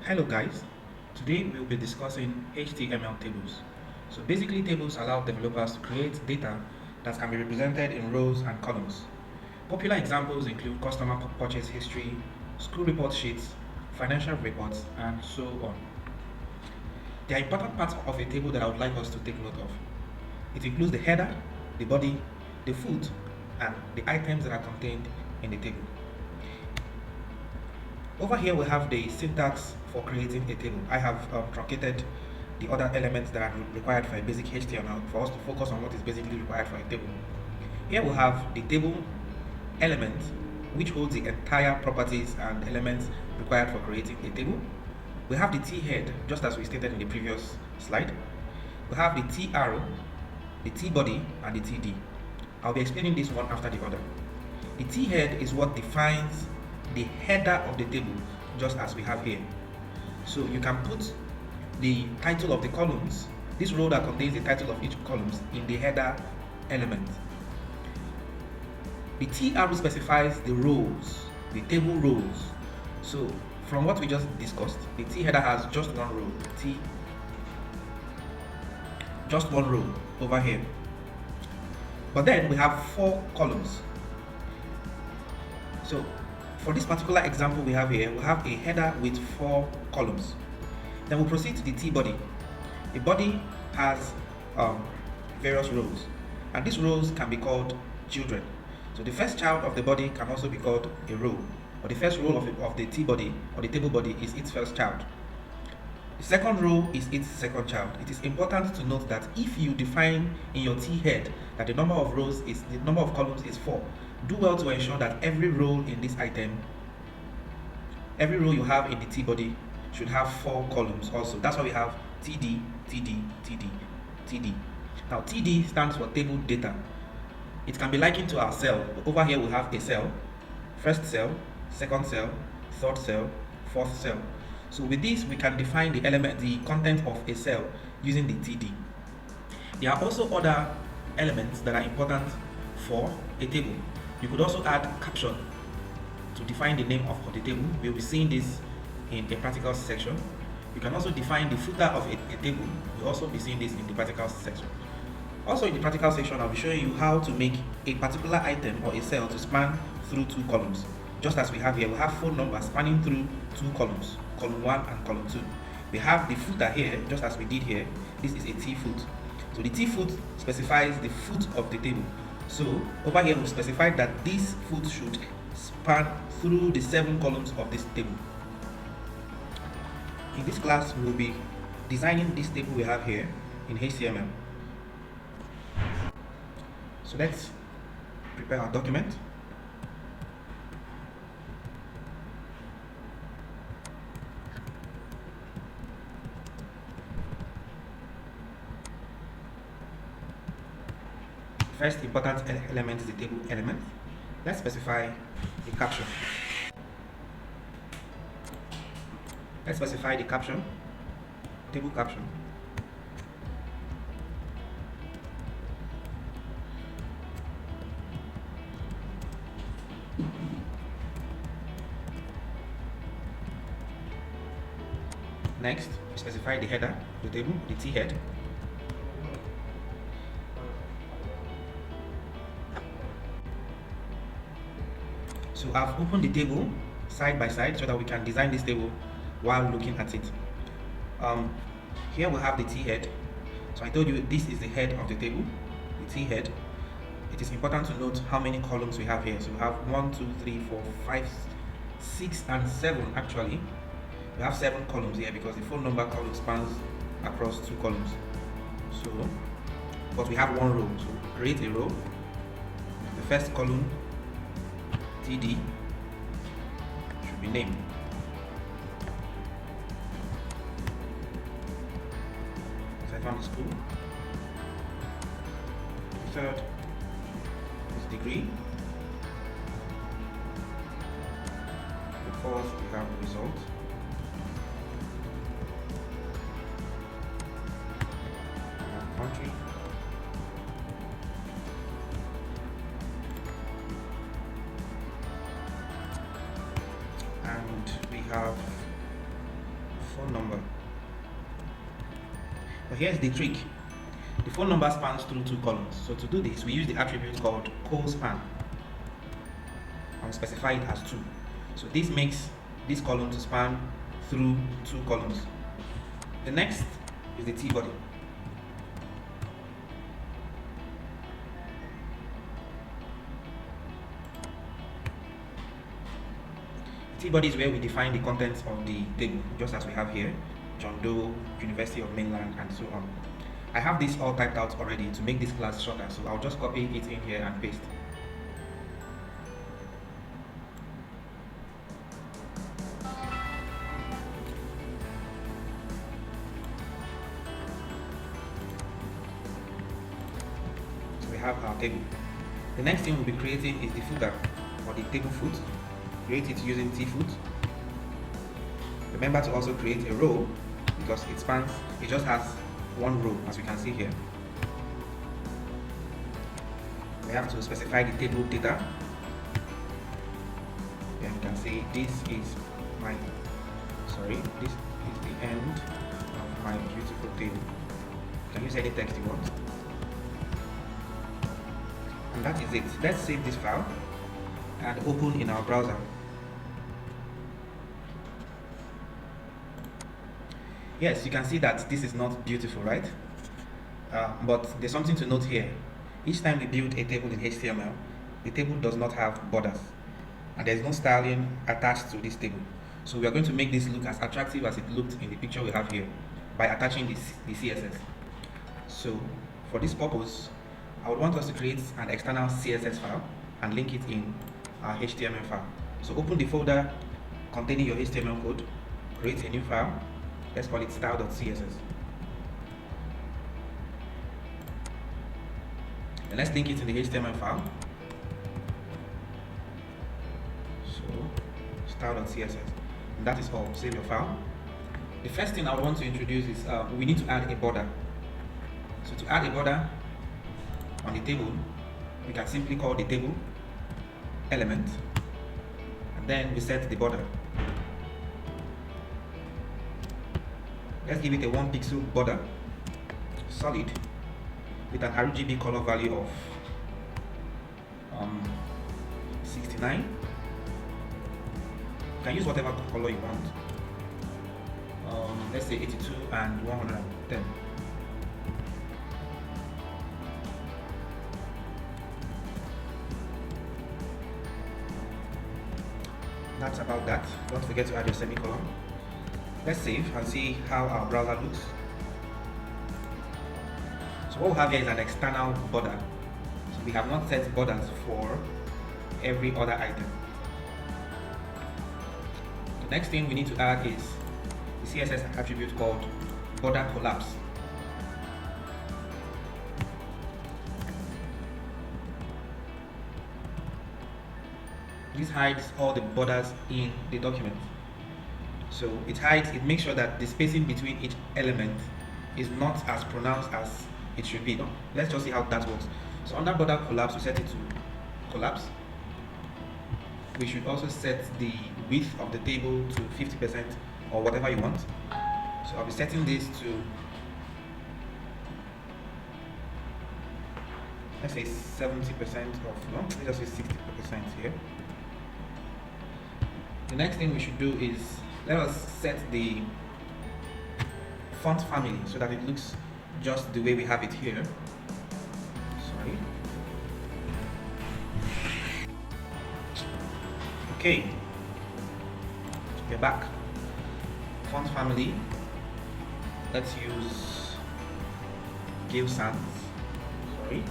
Hello guys, today we'll be discussing HTML tables. So basically tables allow developers to create data that can be represented in rows and columns. Popular examples include customer purchase history, school report sheets, financial reports, and so on. There are important parts of a table that I would like us to take note of. It includes the header, the body, the foot, and the items that are contained in the table. Over here we have the syntax for creating a table. I have truncated the other elements that are required for a basic HTML for us to focus on what is basically required for a table. Here we have the table element, which holds the entire properties and elements required for creating a table. We have the T head, just as we stated in the previous slide. We have the T arrow, the T body, and the TD. I'll be explaining this one after the other. The T head is what defines the header of the table, just as we have here. So you can put the title of the columns, this row that contains the title of each columns, in the header element. The T arrow specifies the rows, the table rows. So from what we just discussed, the T header has just one row, just one row over here. But then we have 4 columns. So for this particular example we have here, we have a header with 4 columns. Then we'll proceed to the T body. The body has various rows, and these rows can be called children. So the first child of the body can also be called a row, or the first row of the T body or the table body is its first child. The second row is its second child. It is important to note that if you define in your T head that the number of columns is 4, do well to ensure that every row in this item, every row you have in the T body should have 4 columns also. That's why we have TD, TD, TD, TD. Now TD stands for table data. It can be likened to our cell. Over here we have a cell, first cell, second cell, third cell, fourth cell. So with this we can define the content of a cell using the TD. There are also other elements that are important for a table. You could also add caption to define the name of the table. We'll be seeing this in a practical section. You can also define the footer of a table. We'll also be seeing this in the practical section. Also in the practical section, I'll be showing you how to make a particular item or a cell to span through 2 columns. Just as we have here, we have phone numbers spanning through 2 columns, column 1 and column 2. We have the footer here, just as we did here. This is a T foot. So the T foot specifies the foot of the table. So over here we specified that this foot should span through the 7 columns of this table. In this class we will be designing this table we have here in HTML. So let's prepare our document. First important element is the table element. Let's specify the caption. Let's specify the caption, table caption. Next, specify the header of the table, the T head. So I've opened the table side by side so that we can design this table while looking at it. Here we have the T head. So I told you this is the head of the table, the T head. It is important to note how many columns we have here. So we have 1, 2, 3, 4, 5, 6, and 7 actually. We have 7 columns here because the phone number column spans across 2 columns. So, but we have 1 row. So create a row. The first column, TD, should be named. Second is school. The third is degree. The fourth we have result. We have country. And we have phone number. But here's the trick. The phone number spans through 2 columns. So to do this, we use the attribute called co-span and specify it as 2. So this makes this column to span through 2 columns. The next is the T-body. T-body is where we define the contents of the table, just as we have here, John Doe, University of Mainland, and so on. I have this all typed out already to make this class shorter, so I'll just copy it in here and paste. So we have our table. The next thing we'll be creating is the footer, or the table foot. Create it using tfoot. Remember to also create a row because it just has 1 row, as we can see here. We have to specify the table data. Then you can see this is the end of my beautiful table. You can use any text you want. And that is it. Let's save this file and open in our browser. Yes, you can see that this is not beautiful, right? But there's something to note here. Each time we build a table in HTML, the table does not have borders, and there's no styling attached to this table. So we are going to make this look as attractive as it looked in the picture we have here by attaching the CSS. So for this purpose, I would want us to create an external CSS file and link it in our HTML file. So open the folder containing your HTML code, create a new file. Let's call it style.css. And let's link it in the HTML file. So style.css. And that is all. Save your file. The first thing I want to introduce is we need to add a border. So to add a border on the table, we can simply call the table element, and then we set the border. Let's give it a 1 pixel border, solid, with an RGB color value of 69. You can use whatever color you want. Let's say 82 and 110. That's about that. Don't forget to add your semicolon. Let's save and see how our browser looks. So what we have here is an external border. So we have not set borders for every other item. The next thing we need to add is the CSS attribute called border collapse. This hides all the borders in the document. So it makes sure that the spacing between each element is not as pronounced as it should be. Let's just see how that works. So under border collapse, we set it to collapse. We should also set the width of the table to 50% or whatever you want. So I'll be setting this to, let's say 70% of, no, let's just say 60% here. The next thing we should do is let us set the font family so that it looks just the way we have it here. Sorry. Okay, we're back. Font family. Let's use Gill Sans. Sorry,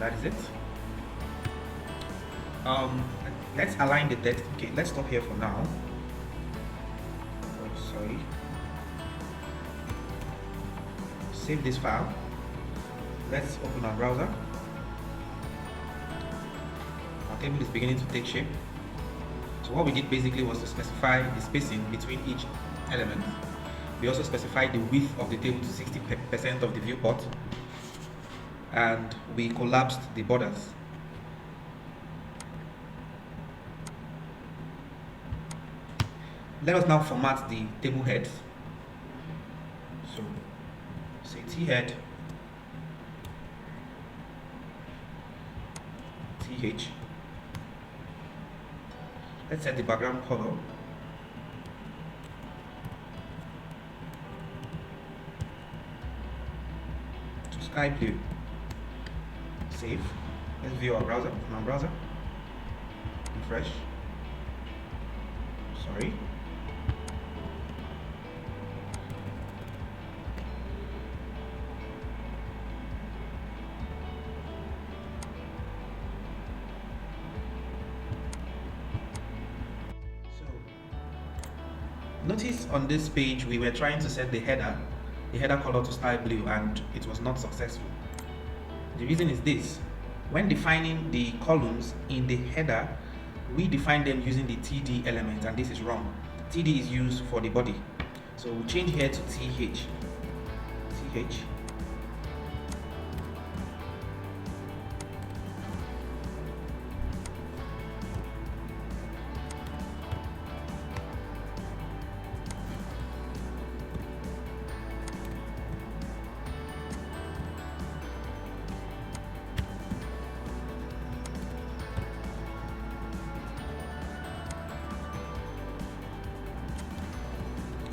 that is it. Let's align the text. Okay, let's stop here for now. Oh, sorry. Save this file. Let's open our browser. Our table is beginning to take shape. So what we did basically was to specify the spacing between each element. We also specified the width of the table to 60% of the viewport, and we collapsed the borders. Let us now format the table heads. So say T head, TH. Let's set the background color to sky blue. Save. Let's view our browser. On our browser. Refresh. Sorry. Notice on this page we were trying to set the header color to sky blue, and it was not successful. The reason is this: when defining the columns in the header, we define them using the TD element, and this is wrong. TD is used for the body, so we'll change here to TH.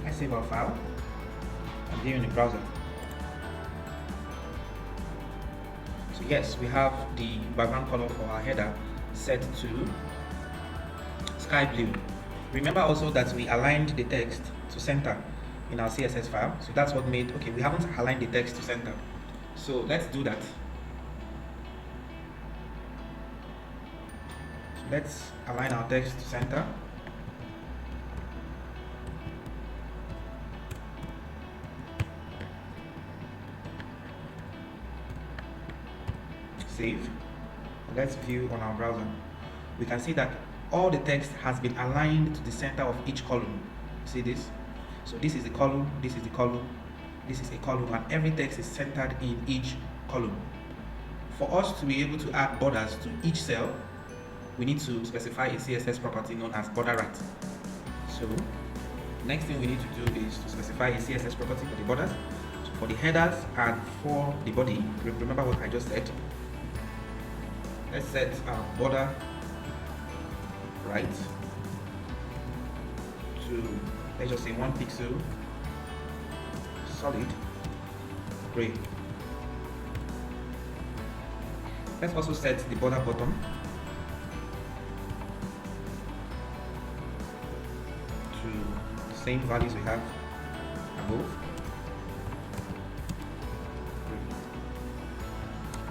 I save our file. I'm here in the browser. So yes, we have the background color for our header set to sky blue. Remember also that we aligned the text to center in our CSS file. So that's what made, okay, we haven't aligned the text to center. So let's do that. So let's align our text to center. Save. Let's view on our browser. We can see that all the text has been aligned to the center of each column. See this? So this is the column, this is the column, this is a column, and every text is centered in each column. For us to be able to add borders to each cell, we need to specify a CSS property known as border right. So next thing we need to do is to specify a CSS property for the borders. So for the headers and for the body, remember what I just said. Let's set our border right to, let's just say 1 pixel, solid gray. Let's also set the border bottom to the same values we have above.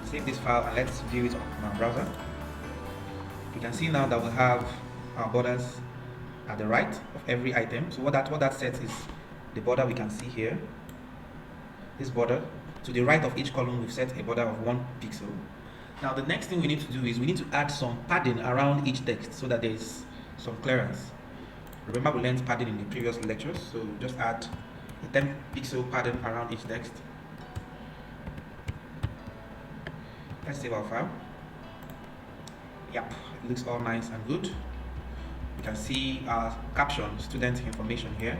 Save this file and let's view it on our browser. You can see now that we have our borders at the right of every item. So what that sets is the border we can see here. This border. To the right of each column, we've set a border of 1 pixel. Now the next thing we need to do is we need to add some padding around each text so that there is some clearance. Remember we learned padding in the previous lectures, so just add a 10 pixel padding around each text. Let's save our file. Yep, it looks all nice and good. You can see our caption, student information here.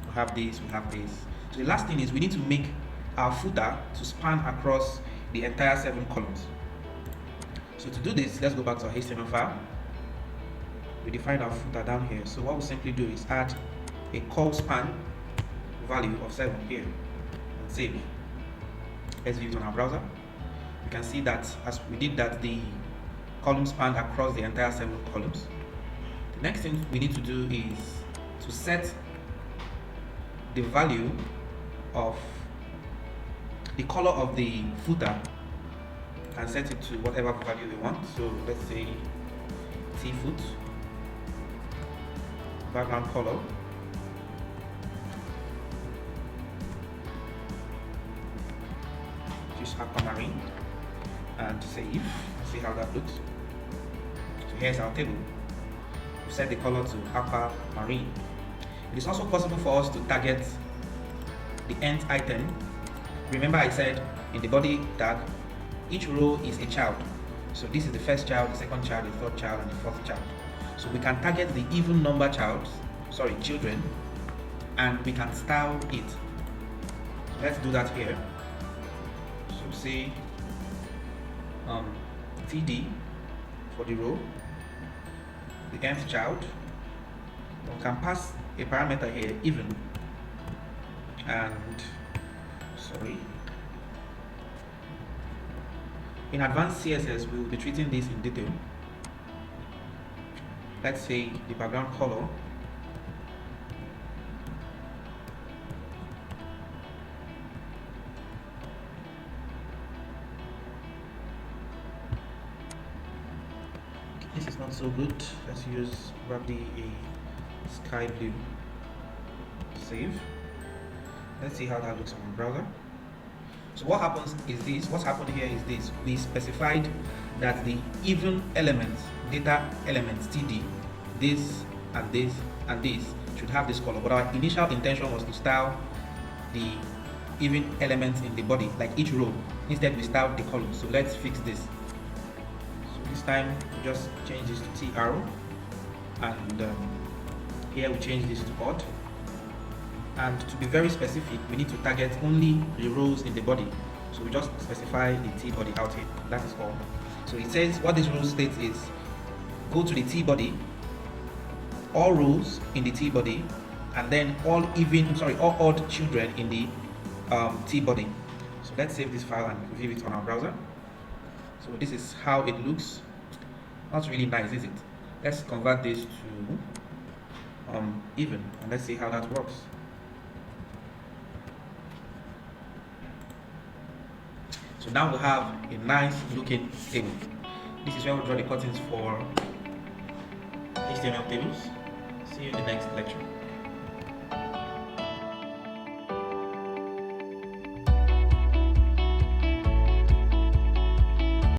We have this, we have this. So the last thing is we need to make our footer to span across the entire 7 columns. So to do this, let's go back to our HTML file. We define our footer down here. So what we'll simply do is add a col span value of 7 here and save. Let's view it on our browser. You can see that as we did that, the column span across the entire 7 columns. The next thing we need to do is to set the value of the color of the footer and set it to whatever value we want. So let's say tfoot background color, choose aquamarine and save. See how that looks. So here's our table. We set the color to aquamarine. It is also possible for us to target the nth item. Remember I said in the body tag, each row is a child. So this is the first child, the second child, the third child, and the fourth child. So we can target the even number childs children, and we can style it. So let's do that here. So say TD for the row, the nth child. We can pass a parameter here, even, and in advanced CSS we will be treating this in detail. Let's say the background color this is not so good. Let's use probably a sky blue. Save. Let's see how that looks on the browser. So what happens is this, what's happened here is this: we specified that the even elements, data elements TD, this and this and this should have this color, but our initial intention was to style the even elements in the body, like each row. Instead we styled the column. So let's fix this. So this time we just change this to T arrow, and here we change this to odd. And to be very specific, we need to target only the rows in the body. So we just specify the T body out here. That is all. So it says what this rule states is go to the T body, all rows in the T body, and then all odd children in the T body. So let's save this file and view it on our browser. So this is how it looks. Not really nice, is it? Let's convert this to even, and let's see how that works. So now we have a nice looking table. This is where we draw the cuttings for HTML tables. See you in the next lecture.